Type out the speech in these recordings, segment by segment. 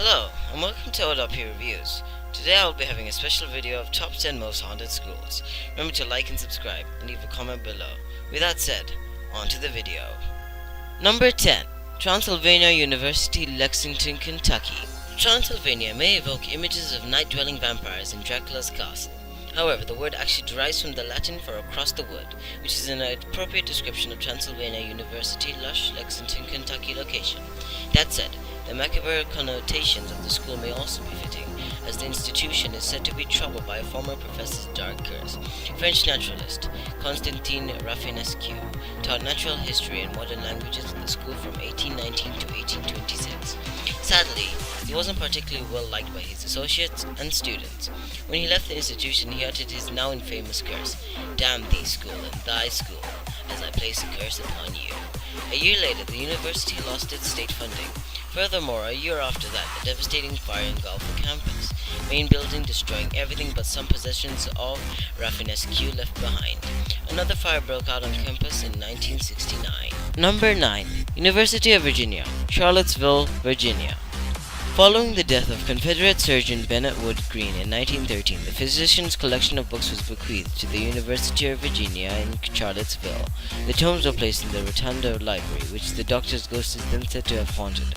Hello, and welcome to ODOP Reviews. Today I will be having a special video of top 10 most haunted schools. Remember to like and subscribe, and leave a comment below. With that said, on to the video. Number 10. Transylvania University, Lexington, Kentucky. Transylvania may evoke images of night-dwelling vampires in Dracula's castle. However, the word actually derives from the Latin for across the wood, which is an appropriate description of Transylvania University, lush Lexington, Kentucky location. That said, the macabre connotations of the school may also be fitting, as the institution is said to be troubled by a former professor's dark curse. French naturalist Constantin Rafinescu taught natural history and modern languages at the school from 1819 to 1826. Sadly, he wasn't particularly well liked by his associates and students. When he left the institution, he uttered his now infamous curse, "Damn thee, school, and thy school, as I place a curse upon you." A year later, the university lost its state funding. Furthermore, a year after that, a devastating fire engulfed the campus, main building destroying everything but some possessions of Rafinescu left behind. Another fire broke out on campus in 1969. Number 9. University of Virginia, Charlottesville, Virginia. Following the death of Confederate surgeon Bennett Wood Green in 1913, the physician's collection of books was bequeathed to the University of Virginia in Charlottesville. The tomes were placed in the Rotunda Library, which the doctor's ghost is then said to have haunted.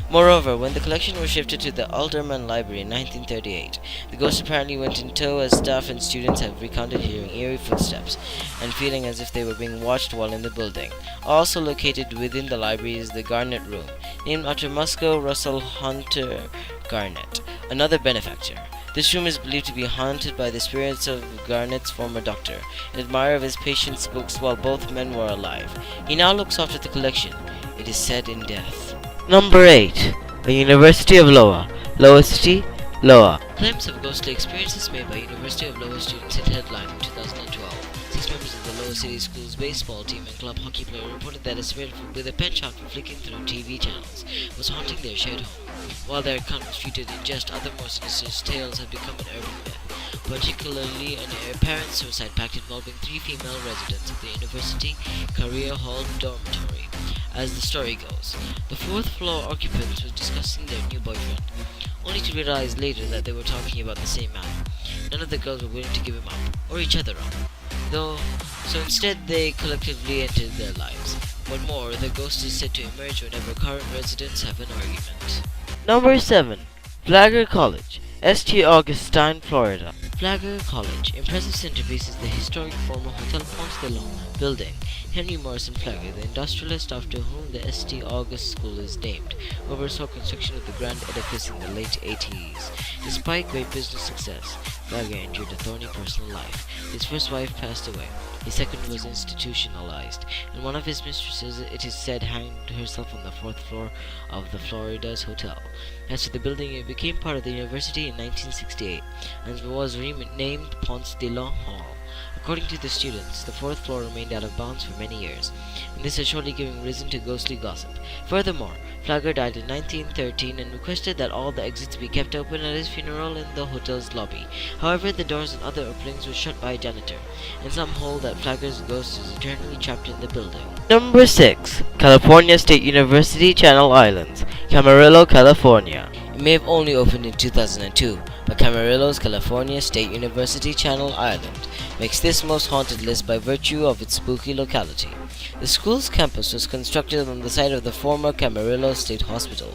Moreover, when the collection was shifted to the Alderman Library in 1938, the ghost apparently went in tow, as staff and students have recounted hearing eerie footsteps and feeling as if they were being watched while in the building. Also located within the library is the Garnet Room, named after Musco Russell Hunter Garnet, another benefactor. This room is believed to be haunted by the spirits of Garnet's former doctor, an admirer of his patient's books while both men were alive. He now looks after the collection, it is said, in death. Number 8. The University of Iowa, Iowa City, Iowa. Claims of ghostly experiences made by University of Iowa students hit headline in 2012. 6 members of the Iowa City School's baseball team and club hockey player reported that a spirit with a pen shaft flicking through TV channels was haunting their shared home. While their account was treated in jest, other more sinister tales have become an urban myth, particularly an apparent suicide pact involving 3 female residents of the University Career Hall dormitory. As the story goes, the 4th floor occupants were discussing their new boyfriend, only to realize later that they were talking about the same man. None of the girls were willing to give him up, or each other up, so instead they collectively entered their lives. What more, the ghost is said to emerge whenever current residents have an argument. Number 7. Flagler College, St. Augustine, Florida. Flagler College, impressive centerpiece, is the historic former Hotel Ponce de Leon building. Henry Morrison Flagler, the industrialist after whom the St. August School is named, oversaw construction of the grand edifice in the late 80s. Despite great business success, Flagler endured a thorny personal life. His first wife passed away. His second was institutionalized, and one of his mistresses, it is said, hanged herself on the 4th floor of the Florida's hotel. As for the building, it became part of the university in 1968 and was renamed Ponce de Leon Hall. According to the students, the 4th floor remained out of bounds for many years, and this has surely given reason to ghostly gossip. Furthermore, Flagler died in 1913 and requested that all the exits be kept open at his funeral in the hotel's lobby. However, the doors and other openings were shut by a janitor, and some hold that Flagler's ghost is eternally trapped in the building. Number 6. California State University, Channel Islands, Camarillo, California. It may have only opened in 2002, but Camarillo's California State University, Channel Island makes this most haunted list by virtue of its spooky locality. The school's campus was constructed on the site of the former Camarillo State Hospital,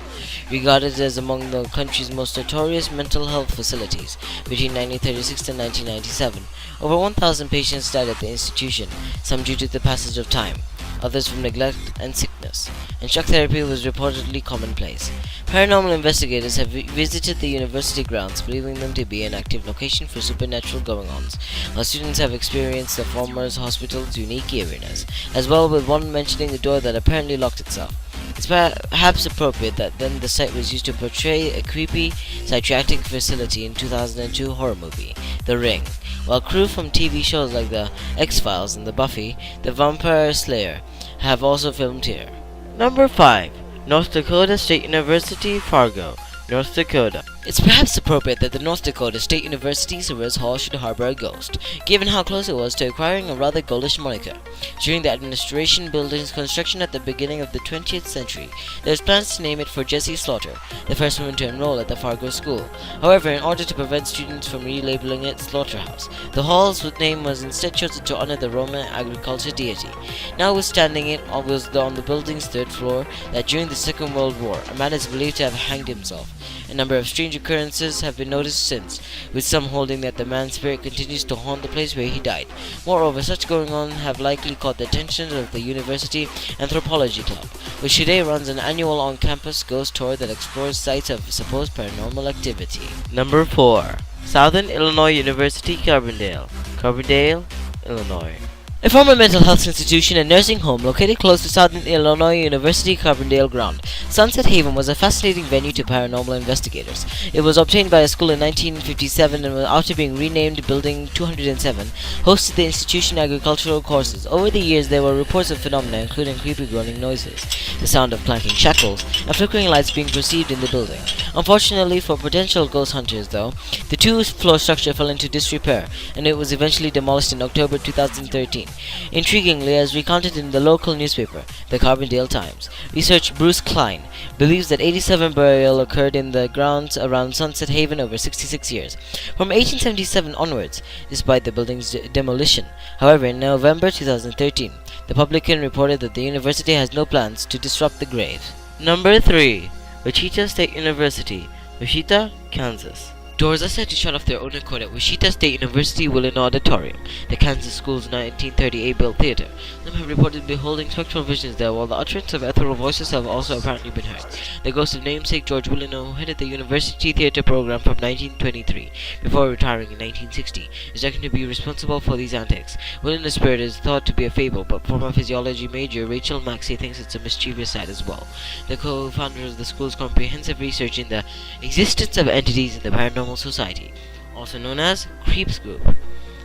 regarded as among the country's most notorious mental health facilities. Between 1936 and 1997, over 1,000 patients died at the institution, some due to the passage of time, others from neglect and sickness, and shock therapy was reportedly commonplace. Paranormal investigators have visited the university grounds, believing them to be an active location for supernatural goings-ons, while students have experienced the former hospital's unique eeriness, as well, with one mentioning a door that apparently locked itself. It's perhaps appropriate that then the site was used to portray a creepy, psychiatric facility in 2002 horror movie, The Ring, while crew from TV shows like The X-Files and The Buffy, The Vampire Slayer have also filmed here. Number 5. North Dakota State University, Fargo, North Dakota. It's perhaps appropriate that the North Dakota State University Service Hall should harbor a ghost, given how close it was to acquiring a rather ghoulish moniker. During the administration building's construction at the beginning of the 20th century, there was plans to name it for Jessie Slaughter, the first woman to enroll at the Fargo School. However, in order to prevent students from relabeling it Slaughterhouse, the hall's name was instead chosen to honor the Roman agriculture deity. Notwithstanding it was on the building's third floor that during the Second World War, a man is believed to have hanged himself. A number of strange occurrences have been noticed since, with some holding that the man's spirit continues to haunt the place where he died. Moreover, such going on have likely caught the attention of the University Anthropology Club, which today runs an annual on-campus ghost tour that explores sites of supposed paranormal activity. Number 4. Southern Illinois University, Carbondale, Illinois. A former mental health institution and nursing home located close to Southern Illinois University Carbondale ground, Sunset Haven was a fascinating venue to paranormal investigators. It was obtained by a school in 1957 and, after being renamed Building 207, hosted the institution agricultural courses. Over the years, there were reports of phenomena including creepy groaning noises, the sound of clanking shackles, and flickering lights being perceived in the building. Unfortunately for potential ghost hunters, though, the two-floor structure fell into disrepair, and it was eventually demolished in October 2013. Intriguingly, as recounted in the local newspaper, the Carbondale Times, researcher Bruce Klein believes that 87 burial occurred in the grounds around Sunset Haven over 66 years, from 1877 onwards, despite the building's demolition. However, in November 2013, the Publican reported that the university has no plans to disrupt the grave. Number 3. Wichita State University, Wichita, Kansas. Doors are said to shut off their own accord at Wichita State University Willin Auditorium, the Kansas school's 1938-built theater. Some have reported beholding spectral visions there, while the utterance of ethereal voices have also apparently been heard. The ghost of namesake George Willino, who headed the university theater program from 1923, before retiring in 1960, is reckoned to be responsible for these antics. Willino's spirit is thought to be a fable, but former physiology major Rachel Maxey thinks it's a mischievous side as well. The co-founder of the school's comprehensive research in the existence of entities in the paranormal society, also known as Creeps Group.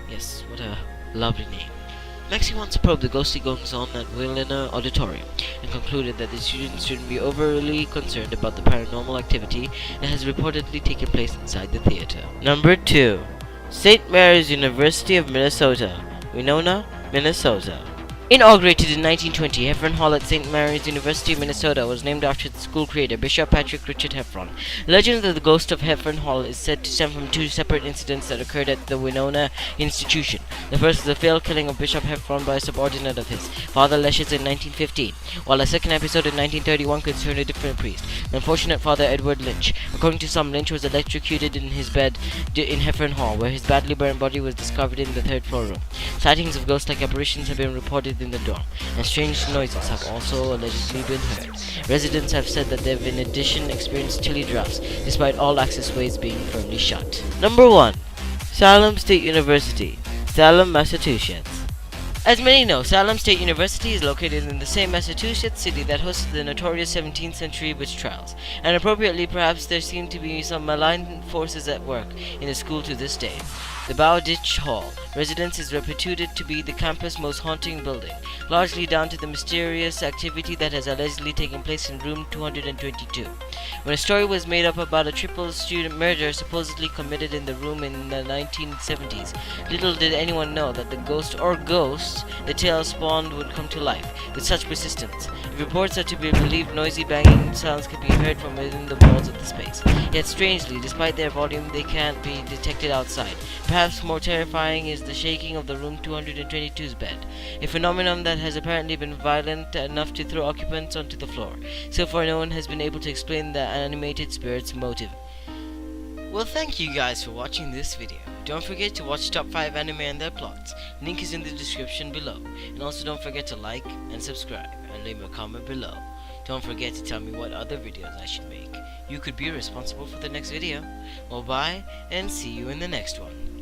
Yes, what a lovely name. Maxey once probed the ghostly goings-on at Willina Auditorium and concluded that the students shouldn't be overly concerned about the paranormal activity that has reportedly taken place inside the theater. Number 2. St. Mary's University of Minnesota, Winona, Minnesota. Inaugurated in 1920, Heffron Hall at St. Mary's University of Minnesota was named after the school creator, Bishop Patrick Richard Heffron. The legend of the ghost of Heffron Hall is said to stem from two separate incidents that occurred at the Winona institution. The first is the failed killing of Bishop Heffron by a subordinate of his, Father Leshes, in 1915, while a second episode in 1931 concerned a different priest, the unfortunate Father Edward Lynch. According to some, Lynch was electrocuted in his bed in Heffron Hall, where his badly burned body was discovered in the third-floor room. Sightings of ghost-like apparitions have been reported in the dorm, and strange noises have also allegedly been heard. Residents have said that they've in addition experienced chilly drafts, despite all access ways being firmly shut. Number 1. Salem State University, Salem, Massachusetts. As many know, Salem State University is located in the same Massachusetts city that hosted the notorious 17th century witch trials, and appropriately perhaps there seem to be some malign forces at work in the school to this day. The Bowditch Hall residence is reputed to be the campus' most haunting building, largely down to the mysterious activity that has allegedly taken place in room 222. When a story was made up about a triple student murder supposedly committed in the room in the 1970s, little did anyone know that the ghost or ghosts the tale spawned would come to life with such persistence. If reports are to be believed, noisy banging sounds can be heard from within the walls of the space. Yet strangely, despite their volume, they can't be detected outside. Perhaps more terrifying is the shaking of the room 222's bed, a phenomenon that has apparently been violent enough to throw occupants onto the floor. So far, no one has been able to explain the animated spirit's motive. Well, thank you guys for watching this video. Don't forget to watch Top 5 Anime and their plots. Link is in the description below. And also don't forget to like and subscribe and leave a comment below. Don't forget to tell me what other videos I should make. You could be responsible for the next video. Well, bye and see you in the next one.